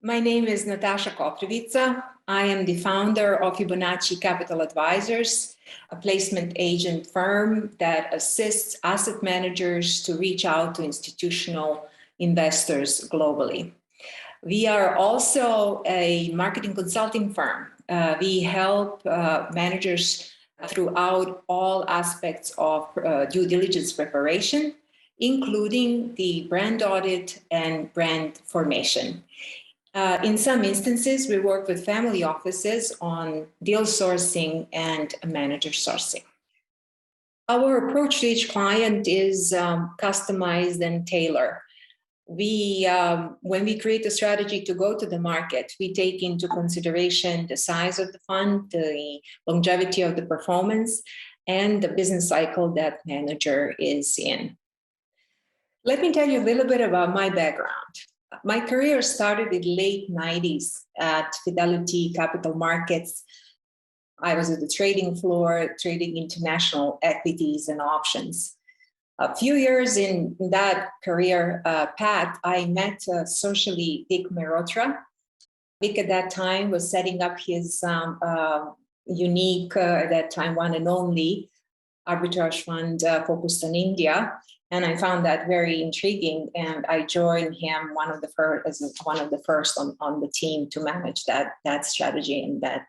My name is Natasha Koprivica. I am the founder of Fibonacci Capital Advisors, a placement agent firm that assists asset managers to reach out to institutional investors globally. We are also a marketing consulting firm. We help managers throughout all aspects of due diligence preparation, including the brand audit and brand formation. In some instances, we work with family offices on deal sourcing and manager sourcing. Our approach to each client is customized and tailored. When we create a strategy to go to the market, we take into consideration the size of the fund, the longevity of the performance, and the business cycle that manager is in. Let me tell you a little bit about my background. My career started in the late 90s at Fidelity Capital Markets. I was at the trading floor, trading international equities and options. A few years in that career path, I met socially Vic Mehrotra. Vic at that time was setting up his unique, at that time, one and only arbitrage fund focused on India. And I found that very intriguing, and I joined him as one of the first on the team to manage that strategy in that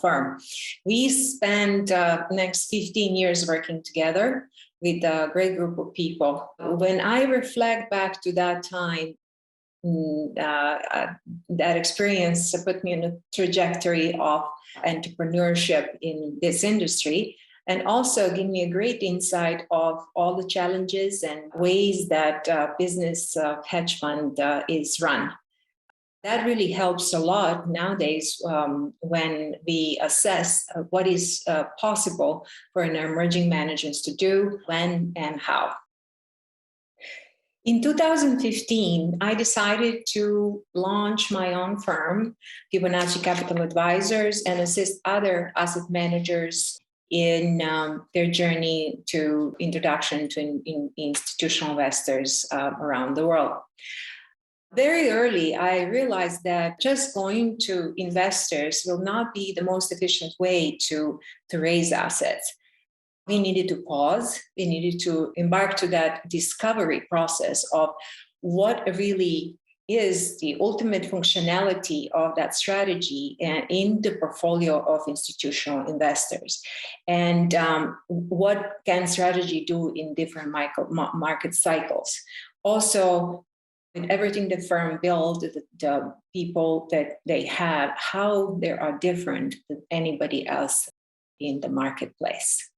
firm. We spent the next 15 years working together with a great group of people. When I reflect back to that time, that experience put me on a trajectory of entrepreneurship in this industry, and also give me a great insight of all the challenges and ways that business hedge fund is run. That really helps a lot nowadays when we assess what is possible for an emerging managers to do, when, and how. In 2015, I decided to launch my own firm, Fibonacci Capital Advisors, and assist other asset managers in their journey to introduction to institutional investors around the world. Very early, I realized that just going to investors will not be the most efficient way to raise assets. We needed to pause. We needed to embark to that discovery process of what really is the ultimate functionality of that strategy in the portfolio of institutional investors, and what can strategy do in different market cycles. Also, in everything the firm built, the people that they have, how they are different than anybody else in the marketplace.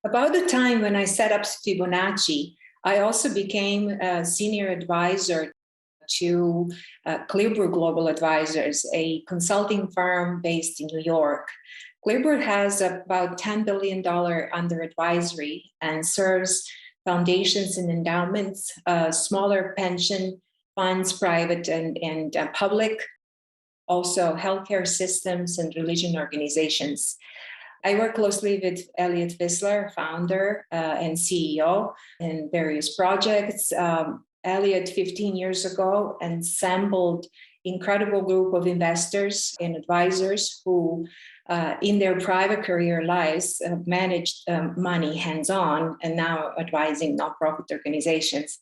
About the time when I set up Fibonacci, I also became a senior advisor to Clearbrook Global Advisors, a consulting firm based in New York. Clearbrook has about $10 billion under advisory and serves foundations and endowments, smaller pension funds, private and public, also healthcare systems and religion organizations. I work closely with Elliot Wissler, founder and CEO, in various projects. Elliot, 15 years ago, assembled incredible group of investors and advisors who, in their private career lives, managed money hands-on and now advising nonprofit organizations.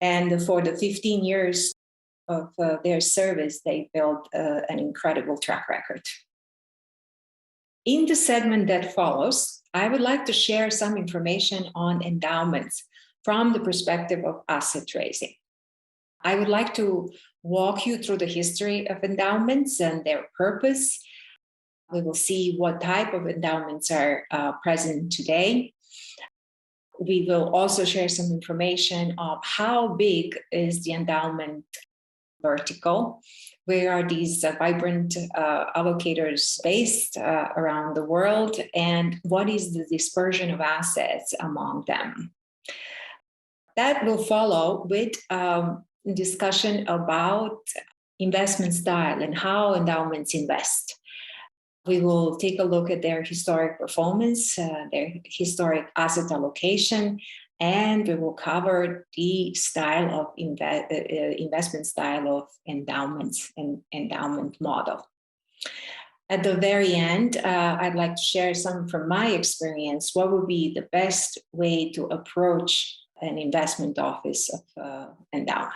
And for the 15 years of their service, they built an incredible track record. In the segment that follows, I would like to share some information on endowments from the perspective of asset raising. I would like to walk you through the history of endowments and their purpose. We will see what type of endowments are present today. We will also share some information of how big is the endowment vertical, where are these vibrant allocators based around the world, and what is the dispersion of assets among them. That will follow with discussion about investment style and how endowments invest. We will take a look at their historic performance, their historic asset allocation, and we will cover the style of investment style of endowments and endowment model. At the very end, I'd like to share some from my experience. What would be the best way to approach an investment office of endowment?